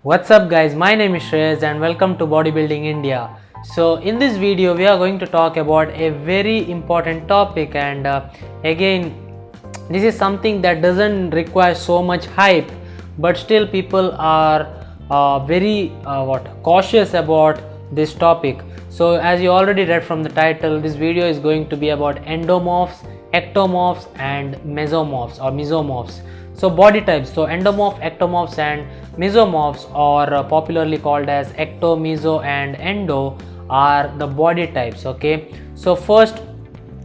What's up guys, my name is Shreyas and welcome to Bodybuilding India. So in this video we are going to talk about a very important topic, and again this is something that doesn't require so much hype, but still people are very cautious about this topic. So as you already read from the title, this video is going to be about endomorphs, ectomorphs and mesomorphs. So body types, so endomorph, ectomorphs and mesomorphs, or popularly called as ecto, meso and endo, are the body types. Okay, so first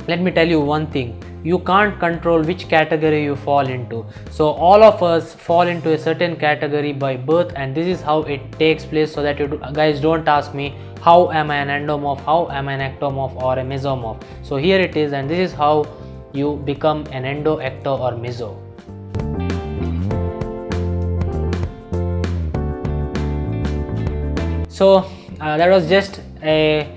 let me tell you one thing: you can't control which category you fall into. So all of us fall into a certain category by birth, and this is how it takes place. So that you guys don't ask me how am I an endomorph, how am I an ectomorph or a mesomorph. So here it is, and this is how you become an endo, ecto or meso. So that was just a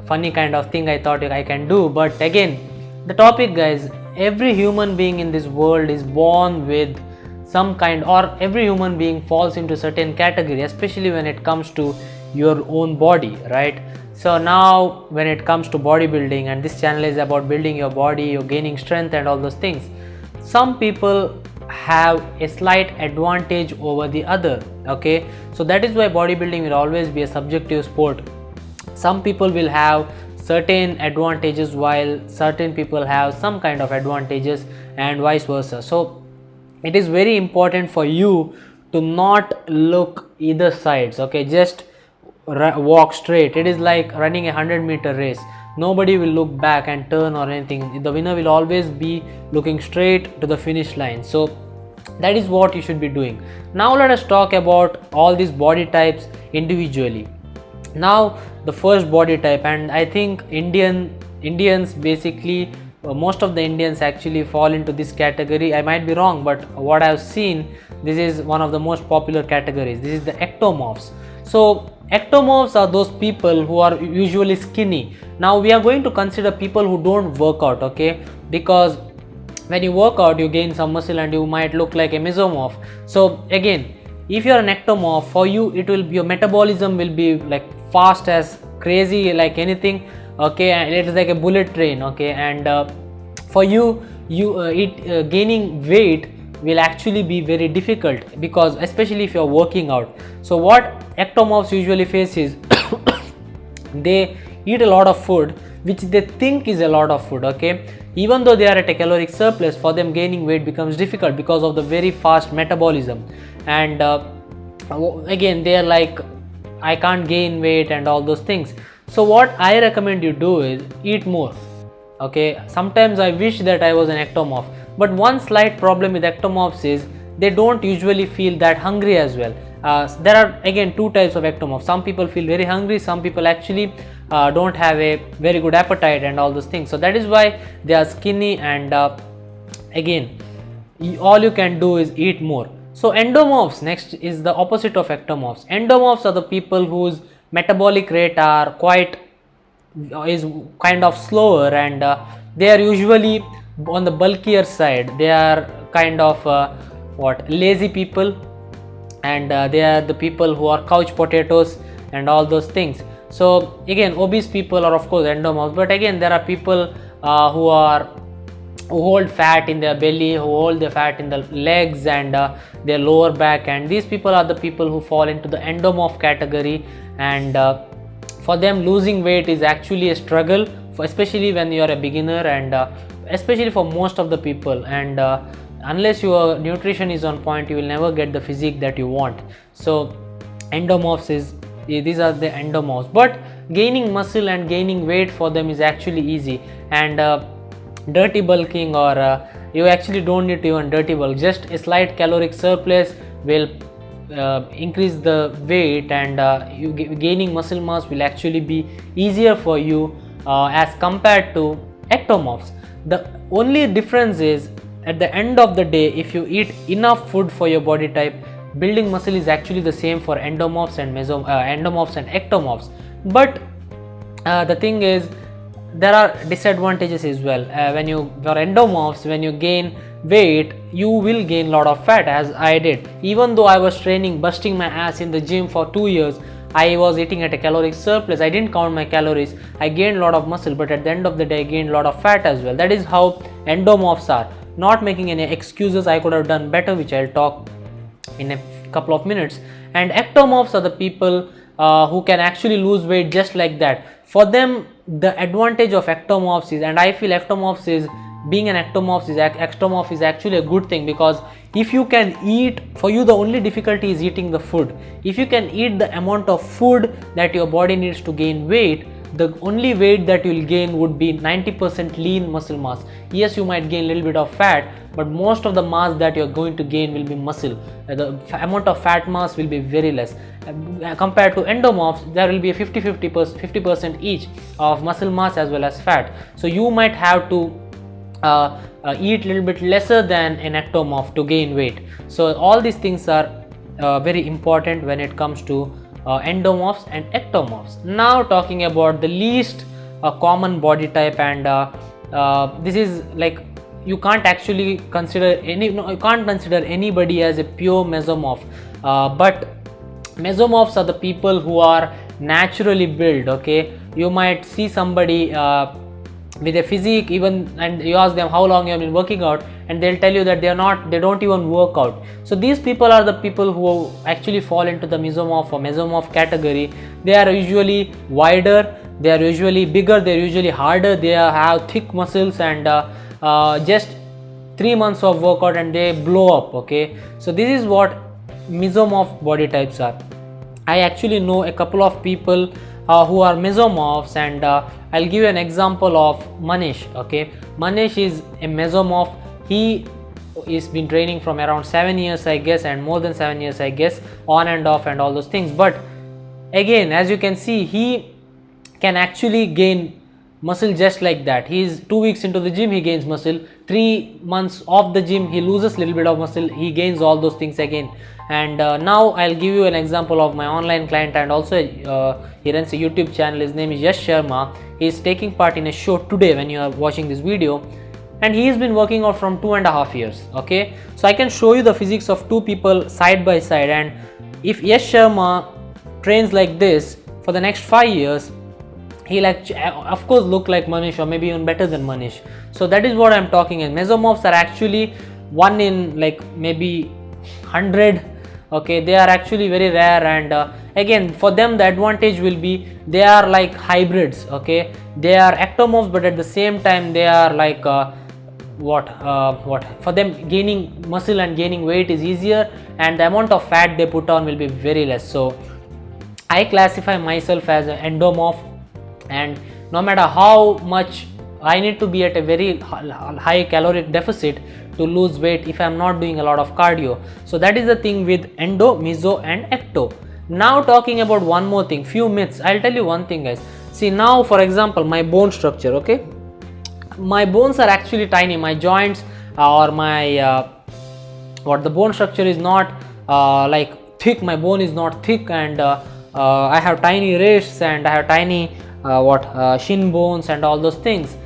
funny kind of thing I thought I can do. But again, the topic, guys, every human being in this world is born with some kind, or every human being falls into certain category, especially when it comes to your own body, right? So now when it comes to bodybuilding, and this channel is about building your body, you're gaining strength and all those things, some people have a slight advantage over the other. Okay, so that is why bodybuilding will always be a subjective sport. Some people will have certain advantages while certain people have some kind of advantages, and vice versa. So it is very important for you to not look either sides. Okay, just walk straight. It is like running a 100-meter race. Nobody will look back and turn or anything. The winner will always be looking straight to the finish line. So that is what you should be doing. Now let us talk about all these body types individually. Now the first body type, and I think Indians basically, most of the Indians actually fall into this category. I might be wrong, but what I've seen, this is one of the most popular categories. This is the ectomorphs. So ectomorphs are those people who are usually skinny. Now we are going to consider people who don't work out, okay, because when you work out you gain some muscle and you might look like a mesomorph. So again, if you are an ectomorph, for you it will be, your metabolism will be like fast as crazy, like anything, okay, and it is like a bullet train, okay, and for you gaining weight will actually be very difficult, because especially if you are working out. So what ectomorphs usually face is they eat a lot of food which they think is a lot of food, okay, even though they are at a caloric surplus. For them gaining weight becomes difficult because of the very fast metabolism, and again they are like, I can't gain weight and all those things. So what I recommend you do is eat more. Okay, sometimes I wish that I was an ectomorph, but one slight problem with ectomorphs is they don't usually feel that hungry as well. There are again two types of ectomorphs. Some people feel very hungry, some people actually don't have a very good appetite and all those things. So that is why they are skinny, and again all you can do is eat more. So endomorphs next is the opposite of ectomorphs. Endomorphs are the people whose metabolic rate are is kind of slower, and they are usually on the bulkier side. They are kind of lazy people, and they are the people who are couch potatoes and all those things. So again, obese people are of course endomorphs, but again there are people who hold fat in their belly, who hold the fat in the legs and their lower back, and these people are the people who fall into the endomorph category. And for them losing weight is actually a struggle, especially when you are a beginner, and especially for most of the people, and unless your nutrition is on point, you will never get the physique that you want. So endomorphs these are the endomorphs. But gaining muscle and gaining weight for them is actually easy, and dirty bulking, or you actually don't need to even dirty bulk. Just a slight caloric surplus will increase the weight, and gaining muscle mass will actually be easier for you as compared to ectomorphs. The only difference is, at the end of the day, if you eat enough food for your body type, building muscle is actually the same for endomorphs and endomorphs and ectomorphs. But the thing is, there are disadvantages as well. For endomorphs, when you gain weight, you will gain lot of fat, as I did. Even though I was training, busting my ass in the gym for 2 years, I was eating at a caloric surplus, I didn't count my calories, I gained a lot of muscle, but at the end of the day I gained a lot of fat as well. That is how endomorphs are. Not making any excuses, I could have done better, which I'll talk in a couple of minutes. And ectomorphs are the people who can actually lose weight just like that. For them, the advantage of ectomorphs is, and I feel ectomorphs is, being an ectomorph is actually a good thing, because if you can eat, for you the only difficulty is eating the food. If you can eat the amount of food that your body needs to gain weight, the only weight that you will gain would be 90% lean muscle mass. Yes, you might gain a little bit of fat, but most of the mass that you are going to gain will be muscle. The amount of fat mass will be very less. Compared to endomorphs, there will be a 50% each of muscle mass as well as fat. So you might have to eat a little bit lesser than an ectomorph to gain weight. So all these things are very important when it comes to endomorphs and ectomorphs. Now talking about the least common body type, and this is like, you can't actually consider you can't consider anybody as a pure mesomorph, but mesomorphs are the people who are naturally built. Okay, you might see somebody with a physique, even, and you ask them how long you have been working out, and they'll tell you that they don't even work out. So these people are the people who actually fall into the mesomorph or mesomorph category. They are usually wider, they are usually bigger, they are usually harder, they have thick muscles, and just 3 months of workout and they blow up. Okay, so this is what mesomorph body types are. I actually know a couple of people who are mesomorphs, and I'll give you an example of Manish. Okay, Manish is a mesomorph. He is been training from around 7 years, I guess, and more than 7 years, I guess, on and off and all those things. But again, as you can see, he can actually gain muscle just like that. He is 2 weeks into the gym, he gains muscle. 3 months off the gym, he loses a little bit of muscle, he gains all those things again. And now I'll give you an example of my online client, and also he runs a YouTube channel. His name is Yash Sharma. He is taking part in a show today when you are watching this video, and he has been working out from 2.5 years. Okay, so I can show you the physics of two people side by side, and if Yash Sharma trains like this for the next 5 years, he'll of course look like Manish, or maybe even better than Manish. So that is what I'm talking in. Mesomorphs are actually one in like maybe 100. Okay, they are actually very rare, and again, for them the advantage will be they are like hybrids. Okay, they are ectomorphs, but at the same time they are like for them gaining muscle and gaining weight is easier, and the amount of fat they put on will be very less. So I classify myself as an endomorph, and no matter how much I need to be at a very high caloric deficit to lose weight if I am not doing a lot of cardio. So that is the thing with endo, meso and ecto. Now talking about one more thing, few myths. I'll tell you one thing, guys. See, now for example, my bone structure. Okay, my bones are actually tiny. My joints or my the bone structure is not like thick. My bone is not thick, and I have tiny wrists, and I have tiny shin bones and all those things.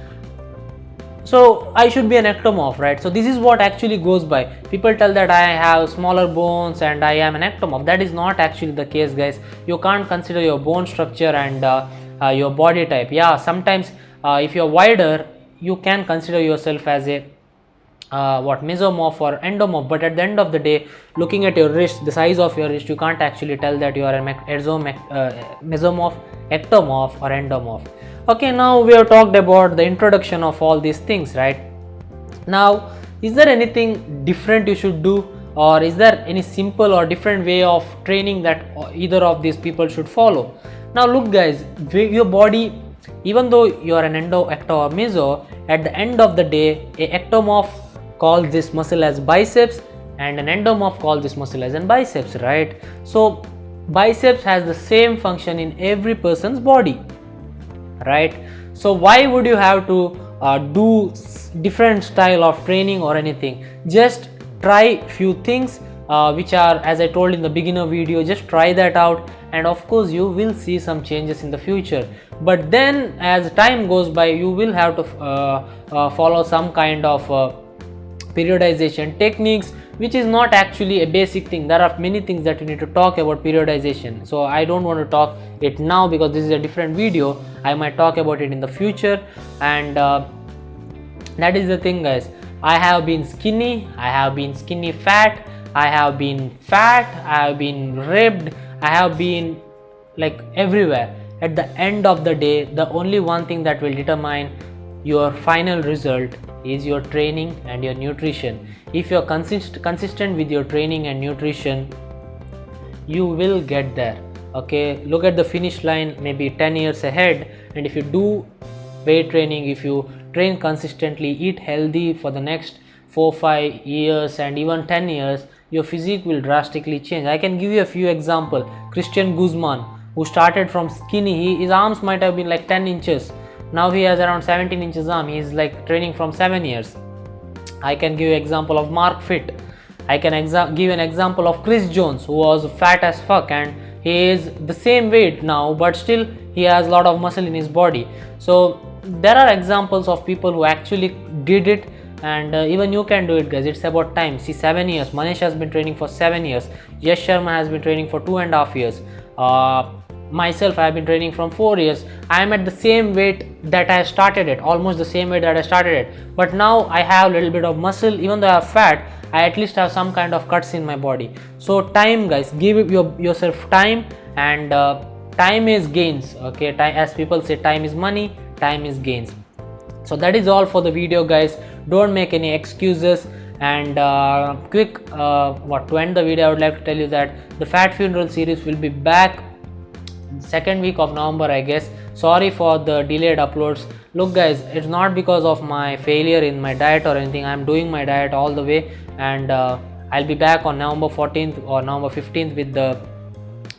So I should be an ectomorph, right? So this is what actually goes by. People tell that I have smaller bones and I am an ectomorph. That is not actually the case, guys. You can't consider your bone structure and your body type. Yeah, sometimes if you're wider, you can consider yourself as a mesomorph or endomorph, but at the end of the day, looking at your wrist, the size of your wrist, you can't actually tell that you are a mesomorph, ectomorph or endomorph. Okay, now we have talked about the introduction of all these things, right? Now, is there anything different you should do, or is there any simple or different way of training that either of these people should follow? Now look, guys, your body, even though you are an endo, ecto or meso, at the end of the day, a ectomorph calls this muscle as biceps and an endomorph calls this muscle as an biceps, right? So biceps has the same function in every person's body, right? So why would you have to do different style of training or anything? Just try few things which are, as I told in the beginner video, just try that out, and of course you will see some changes in the future. But then as time goes by, you will have to follow some kind of periodization techniques, which is not actually a basic thing. There are many things that you need to talk about periodization, so I don't want to talk it now because this is a different video. I might talk about it in the future. And that is the thing, guys. I have been skinny, I have been skinny fat, I have been fat, I have been ribbed, I have been like everywhere. At the end of the day, the only one thing that will determine your final result is your training and your nutrition. If you're consistent with your training and nutrition, you will get there. Okay, look at the finish line maybe 10 years ahead, and if you do weight training, if you train consistently, eat healthy for the next 4-5 years and even 10 years, your physique will drastically change. I can give you a few examples. Christian Guzman, who started from skinny, his arms might have been like 10 inches. Now he has around 17 inches arm. He is like training from 7 years. I can give you example of Mark Fit. I can give an example of Chris Jones, who was fat as fuck and he is the same weight now, but still he has a lot of muscle in his body. So there are examples of people who actually did it, and even you can do it, guys. It's about time. See, 7 years. Manish has been training for 7 years. Yash Sharma has been training for 2.5 years. Myself, I have been training from 4 years. I am at the same weight that I started at, almost the same weight that I started at. But now I have a little bit of muscle. Even though I have fat, I at least have some kind of cuts in my body. So time, guys, give yourself time, and time is gains. Okay, as people say, time is money, time is gains. So that is all for the video, guys. Don't make any excuses. And to end the video, I would like to tell you that the Fat Funeral series will be back second week of November, I guess. Sorry for the delayed uploads. Look, guys, it's not because of my failure in my diet or anything. I'm doing my diet all the way, and I'll be back on November 14th or November 15th with the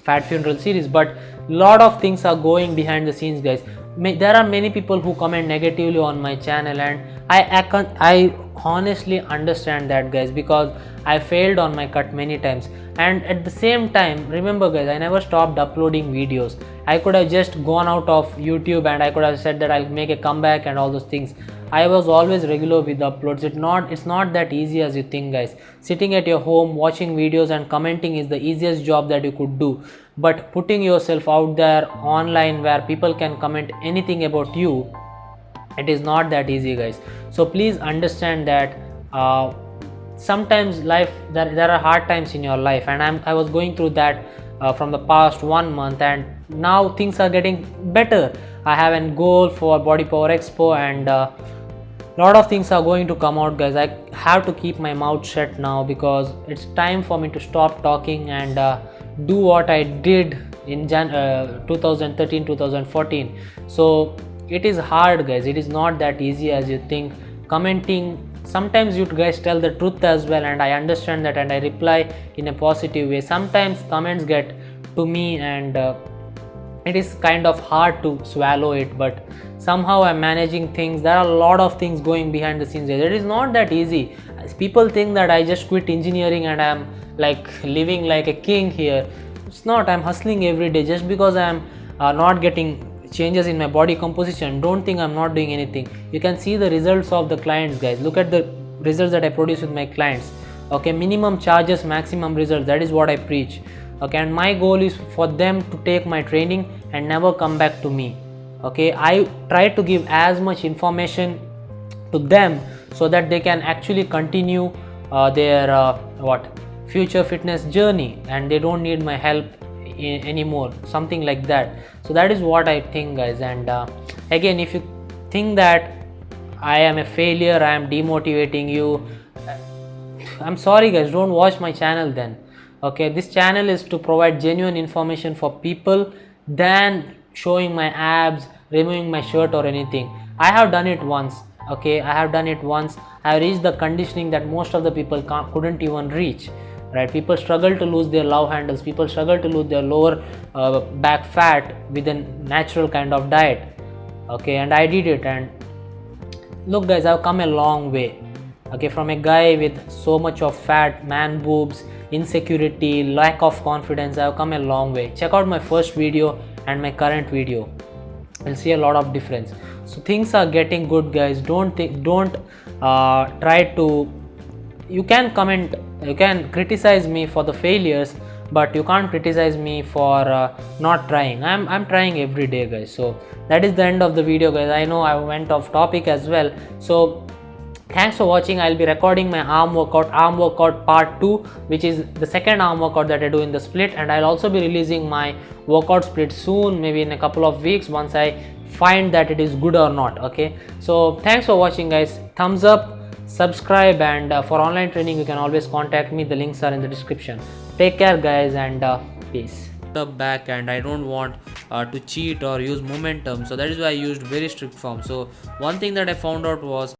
Fat Funeral series. But lot of things are going behind the scenes, guys. There are many people who comment negatively on my channel, and I honestly understand that, guys, because I failed on my cut many times. And at the same time, remember, guys, I never stopped uploading videos. I could have just gone out of YouTube and I could have said that I'll make a comeback and all those things. I was always regular with the uploads. It's not that easy as you think, guys. Sitting at your home watching videos and commenting is the easiest job that you could do, but putting yourself out there online where people can comment anything about you, it is not that easy, guys. So please understand that sometimes life, there are hard times in your life, and I was going through that from the past 1 month, and now things are getting better. I have a goal for Body Power Expo, and lot of things are going to come out, guys. I have to keep my mouth shut now because it's time for me to stop talking and do what I did in 2013-2014. So it is hard, guys. It is not that easy as you think. Commenting, sometimes you guys tell the truth as well, and I understand that, and I reply in a positive way. Sometimes comments get to me, and it is kind of hard to swallow it, but somehow I'm managing things. There are a lot of things going behind the scenes. It is not that easy. People think that I just quit engineering and I'm like living like a king here. It's not. I'm hustling every day. Just because I'm not getting changes in my body composition, don't think I'm not doing anything. You can see the results of the clients, guys. Look at the results that I produce with my clients. Okay, minimum charges, maximum results. That is what I preach. Okay, and my goal is for them to take my training and never come back to me. Okay, I try to give as much information to them so that they can actually continue their future fitness journey, and they don't need my help anymore, something like that. So that is what I think, guys. And again, if you think that I am a failure, I am demotivating you, I'm sorry, guys. Don't watch my channel then. Okay, this channel is to provide genuine information for people than showing my abs, removing my shirt or anything. I have done it once. Okay, I have done it once. I have reached the conditioning that most of the people couldn't even reach. Right, people struggle to lose their love handles. People struggle to lose their lower back fat with a natural kind of diet. Okay, and I did it, and look, guys, I've come a long way. Okay, from a guy with so much of fat, man boobs, insecurity, lack of confidence, I've come a long way. Check out my first video and my current video. You'll see a lot of difference. So things are getting good, guys. Don't try to you can comment, you can criticize me for the failures, but you can't criticize me for not trying. I'm trying every day, guys. So that is the end of the video, guys. I know I went off topic as well. So thanks for watching. I'll be recording my arm workout part 2, which is the second arm workout that I do in the split, and I'll also be releasing my workout split soon, maybe in a couple of weeks, once I find that it is good or not. Okay, so thanks for watching, guys. Thumbs up, subscribe, and for online training you can always contact me. The links are in the description. Take care, guys, and peace. Up back, and I don't want to cheat or use momentum, so that is why I used very strict form. So one thing that I found out was